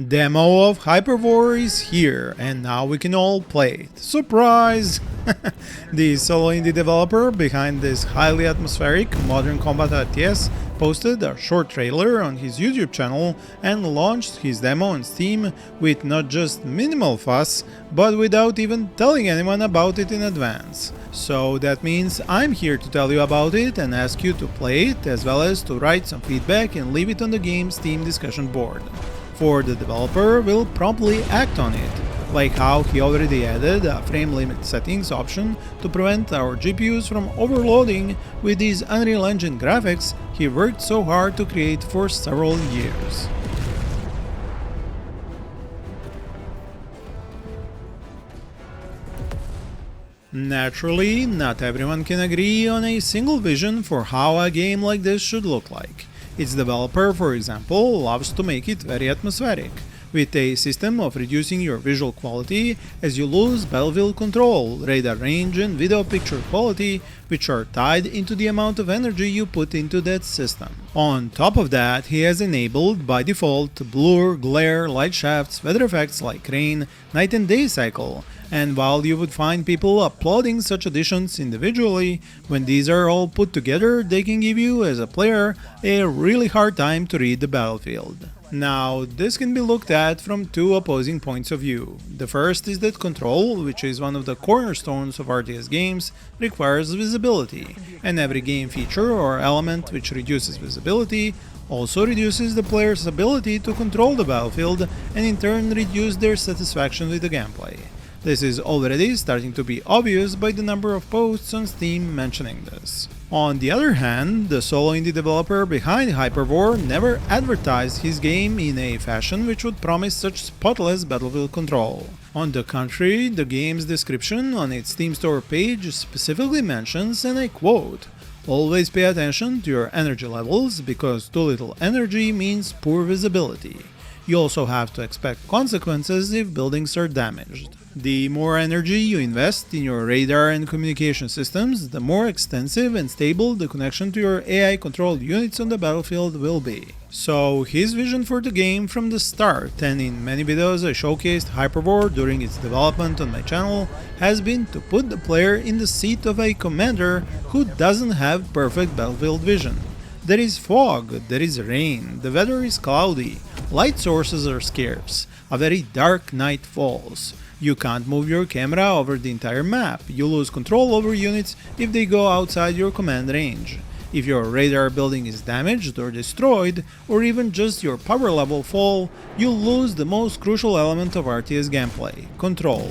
Demo of Hyperwar is here, and now we can all play it. Surprise! The solo indie developer behind this highly atmospheric modern combat RTS posted a short trailer on his YouTube channel and launched his demo on Steam with not just minimal fuss, but without even telling anyone about it in advance. So that means I'm here to tell you about it and ask you to play it, as well as to write some feedback and leave it on the game's Steam discussion board. For the developer will promptly act on it, like how he already added a frame limit settings option to prevent our GPUs from overloading with these Unreal Engine graphics he worked so hard to create for several years. Naturally, not everyone can agree on a single vision for how a game like this should look like. Its developer, for example, loves to make it very atmospheric, with a system of reducing your visual quality as you lose battlefield control, radar range and video picture quality, which are tied into the amount of energy you put into that system. On top of that, he has enabled by default blur, glare, light shafts, weather effects like rain, night and day cycle, and while you would find people applauding such additions individually, when these are all put together, they can give you, as a player, a really hard time to read the battlefield. Now, this can be looked at from two opposing points of view. The first is that control, which is one of the cornerstones of RTS games, requires visibility, and every game feature or element which reduces visibility also reduces the player's ability to control the battlefield and in turn reduce their satisfaction with the gameplay. This is already starting to be obvious by the number of posts on Steam mentioning this. On the other hand, the solo indie developer behind Hyperwar never advertised his game in a fashion which would promise such spotless battlefield control. On the contrary, the game's description on its Steam store page specifically mentions, and I quote, "Always pay attention to your energy levels, because too little energy means poor visibility. You also have to expect consequences if buildings are damaged. The more energy you invest in your radar and communication systems, the more extensive and stable the connection to your AI-controlled units on the battlefield will be." So his vision for the game from the start, and in many videos I showcased Hyperwar during its development on my channel, has been to put the player in the seat of a commander who doesn't have perfect battlefield vision. There is fog, there is rain, the weather is cloudy, light sources are scarce, a very dark night falls. You can't move your camera over the entire map, you lose control over units if they go outside your command range. If your radar building is damaged or destroyed, or even just your power level fall, you lose the most crucial element of RTS gameplay, control.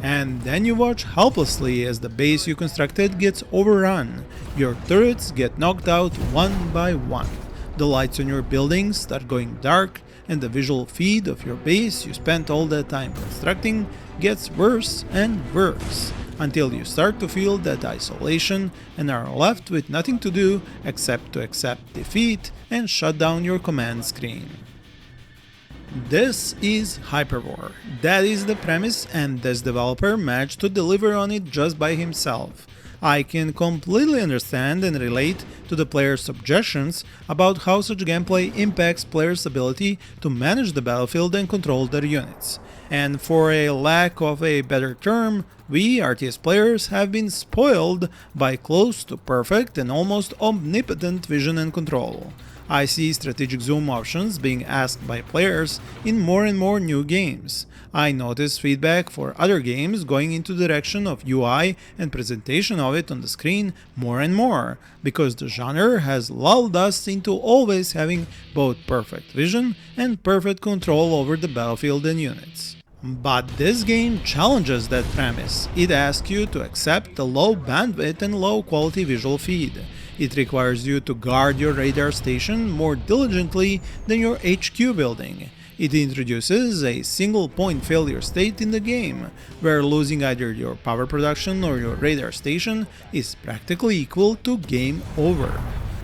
And then you watch helplessly as the base you constructed gets overrun, your turrets get knocked out one by one, the lights on your buildings start going dark, and the visual feed of your base you spent all that time constructing gets worse and worse, until you start to feel that isolation and are left with nothing to do except to accept defeat and shut down your command screen. This is Hyperwar. That is the premise, and this developer managed to deliver on it just by himself. I can completely understand and relate to the player's objections about how such gameplay impacts players' ability to manage the battlefield and control their units. And for a lack of a better term, we RTS players have been spoiled by close to perfect and almost omnipotent vision and control. I see strategic zoom options being asked by players in more and more new games. I notice feedback for other games going into the direction of UI and presentation of it on the screen more and more, because the genre has lulled us into always having both perfect vision and perfect control over the battlefield and units. But this game challenges that premise. It asks you to accept the low bandwidth and low quality visual feed. It requires you to guard your radar station more diligently than your HQ building. It introduces a single point failure state in the game, where losing either your power production or your radar station is practically equal to game over.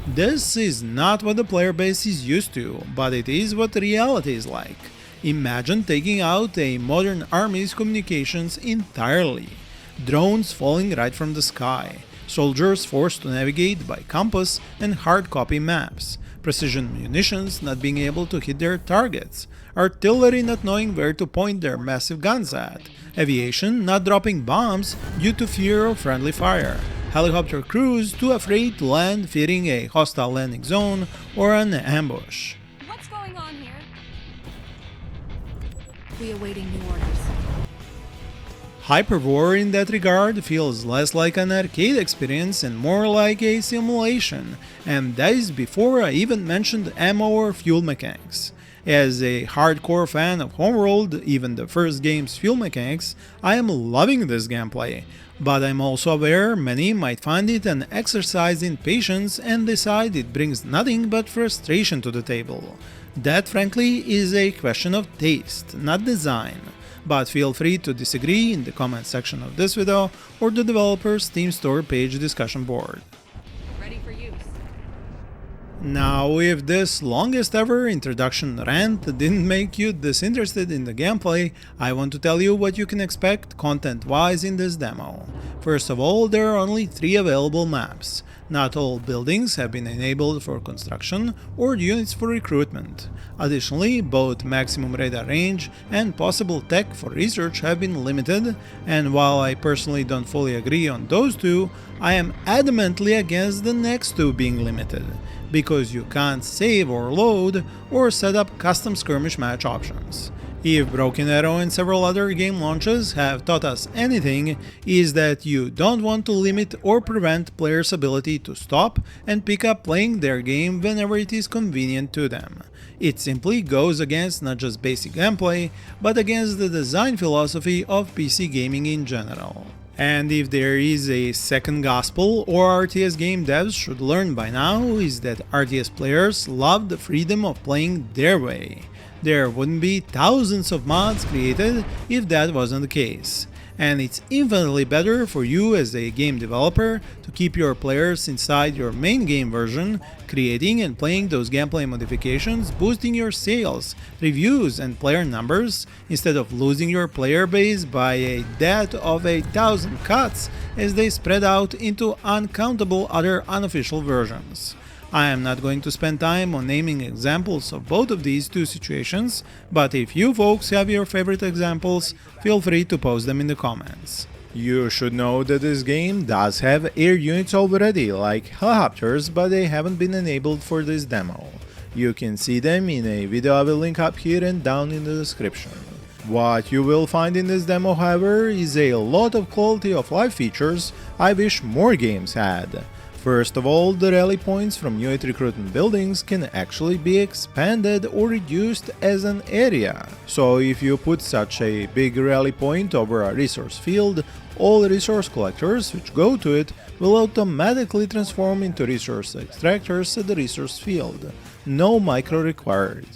This is not what the player base is used to, but it is what reality is like. Imagine taking out a modern army's communications entirely. Drones falling right from the sky, soldiers forced to navigate by compass and hard copy maps, precision munitions not being able to hit their targets, artillery not knowing where to point their massive guns at, aviation not dropping bombs due to fear of friendly fire, helicopter crews too afraid to land fearing a hostile landing zone or an ambush. What's going on here? We awaiting new orders. Hyperwar in that regard feels less like an arcade experience and more like a simulation, and that is before I even mentioned ammo or fuel mechanics. As a hardcore fan of Homeworld, even the first game's fuel mechanics, I am loving this gameplay, but I'm also aware many might find it an exercise in patience and decide it brings nothing but frustration to the table. That frankly is a question of taste, not design. But feel free to disagree in the comment section of this video or the developer's Steam Store page discussion board. Ready for use. Now, if this longest ever introduction rant didn't make you disinterested in the gameplay, I want to tell you what you can expect content-wise in this demo. First of all, there are only 3 available maps. Not all buildings have been enabled for construction or units for recruitment. Additionally, both maximum radar range and possible tech for research have been limited, and while I personally don't fully agree on those 2, I am adamantly against the next 2 being limited, because you can't save or load or set up custom skirmish match options. If Broken Arrow and several other game launches have taught us anything, is that you don't want to limit or prevent players' ability to stop and pick up playing their game whenever it is convenient to them. It simply goes against not just basic gameplay, but against the design philosophy of PC gaming in general. And if there is a second gospel or RTS game devs should learn by now, is that RTS players love the freedom of playing their way. There wouldn't be thousands of mods created if that wasn't the case. And it's infinitely better for you as a game developer to keep your players inside your main game version, creating and playing those gameplay modifications, boosting your sales, reviews and player numbers, instead of losing your player base by a death of 1,000 cuts as they spread out into uncountable other unofficial versions. I am not going to spend time on naming examples of both of these 2 situations, but if you folks have your favorite examples, feel free to post them in the comments. You should know that this game does have air units already, like helicopters, but they haven't been enabled for this demo. You can see them in a video I will link up here and down in the description. What you will find in this demo, however, is a lot of quality of life features I wish more games had. First of all, the rally points from unit recruitment buildings can actually be expanded or reduced as an area. So if you put such a big rally point over a resource field, all resource collectors which go to it will automatically transform into resource extractors at the resource field. No micro required.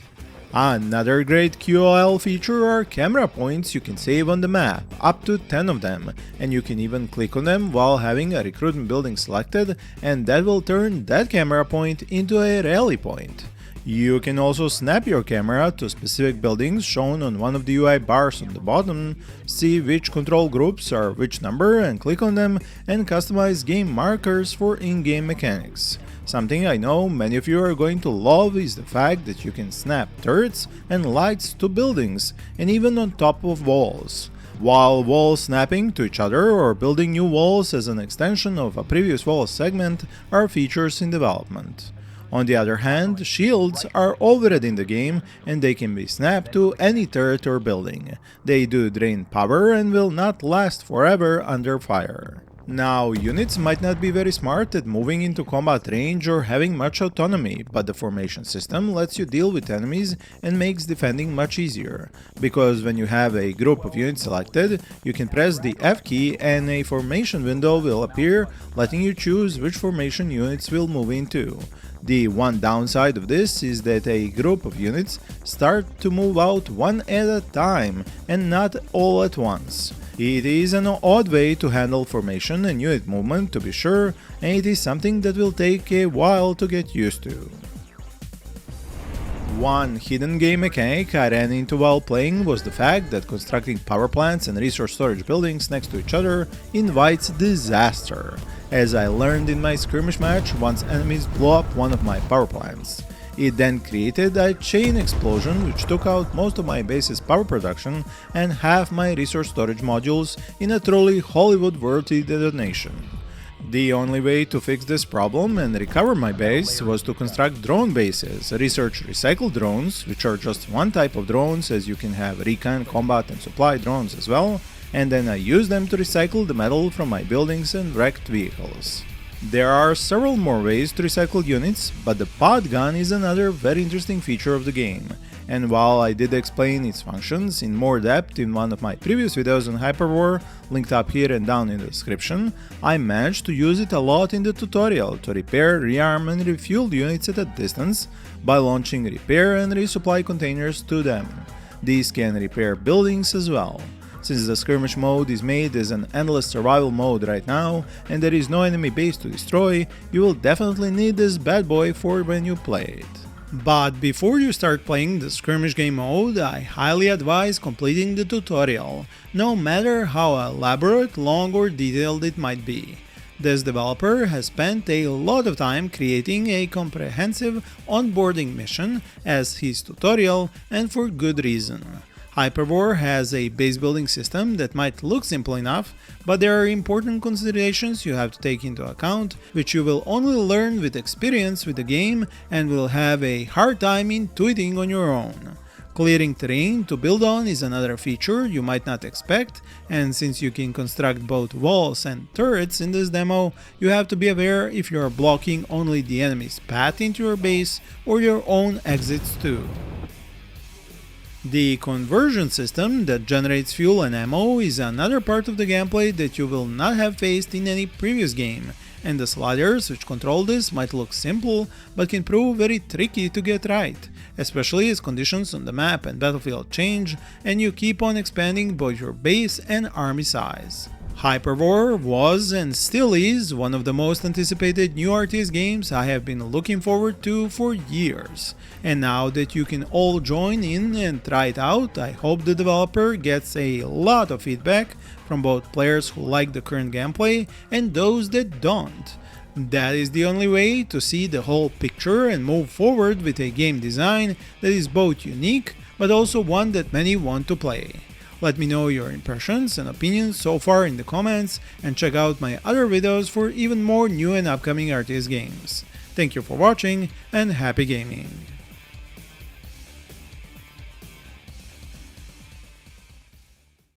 Another great QOL feature are camera points you can save on the map, up to 10 of them, and you can even click on them while having a recruitment building selected, and that will turn that camera point into a rally point. You can also snap your camera to specific buildings shown on one of the UI bars on the bottom, see which control groups are which number and click on them, and customize game markers for in-game mechanics. Something I know many of you are going to love is the fact that you can snap turrets and lights to buildings, and even on top of walls. While wall snapping to each other or building new walls as an extension of a previous wall segment are features in development. On the other hand, shields are already in the game and they can be snapped to any turret or building. They do drain power and will not last forever under fire. Now, units might not be very smart at moving into combat range or having much autonomy, but the formation system lets you deal with enemies and makes defending much easier. Because when you have a group of units selected, you can press the F key and a formation window will appear, letting you choose which formation units will move into. The one downside of this is that a group of units start to move out one at a time and not all at once. It is an odd way to handle formation and unit movement, to be sure, and it is something that will take a while to get used to. One hidden game mechanic I ran into while playing was the fact that constructing power plants and resource storage buildings next to each other invites disaster, as I learned in my skirmish match once enemies blow up one of my power plants. It then created a chain explosion which took out most of my base's power production and half my resource storage modules in a truly Hollywood-worthy detonation. The only way to fix this problem and recover my base was to construct drone bases, research recycled drones, which are just one type of drones as you can have recon, combat and supply drones as well, and then I use them to recycle the metal from my buildings and wrecked vehicles. There are several more ways to recycle units, but the pod gun is another very interesting feature of the game. And while I did explain its functions in more depth in one of my previous videos on Hyperwar, linked up here and down in the description, I managed to use it a lot in the tutorial to repair, rearm and refuel units at a distance by launching repair and resupply containers to them. These can repair buildings as well. Since the skirmish mode is made as an endless survival mode right now and there is no enemy base to destroy, you will definitely need this bad boy for when you play it. But before you start playing the skirmish game mode, I highly advise completing the tutorial, no matter how elaborate, long or detailed it might be. This developer has spent a lot of time creating a comprehensive onboarding mission as his tutorial, and for good reason. Hyperwar has a base building system that might look simple enough, but there are important considerations you have to take into account, which you will only learn with experience with the game and will have a hard time intuiting on your own. Clearing terrain to build on is another feature you might not expect, and since you can construct both walls and turrets in this demo, you have to be aware if you are blocking only the enemy's path into your base or your own exits too. The conversion system that generates fuel and ammo is another part of the gameplay that you will not have faced in any previous game, and the sliders which control this might look simple but can prove very tricky to get right, especially as conditions on the map and battlefield change and you keep on expanding both your base and army size. Hyperwar was and still is one of the most anticipated new RTS games I have been looking forward to for years, and now that you can all join in and try it out, I hope the developer gets a lot of feedback from both players who like the current gameplay and those that don't. That is the only way to see the whole picture and move forward with a game design that is both unique but also one that many want to play. Let me know your impressions and opinions so far in the comments, and check out my other videos for even more new and upcoming RTS games. Thank you for watching and happy gaming!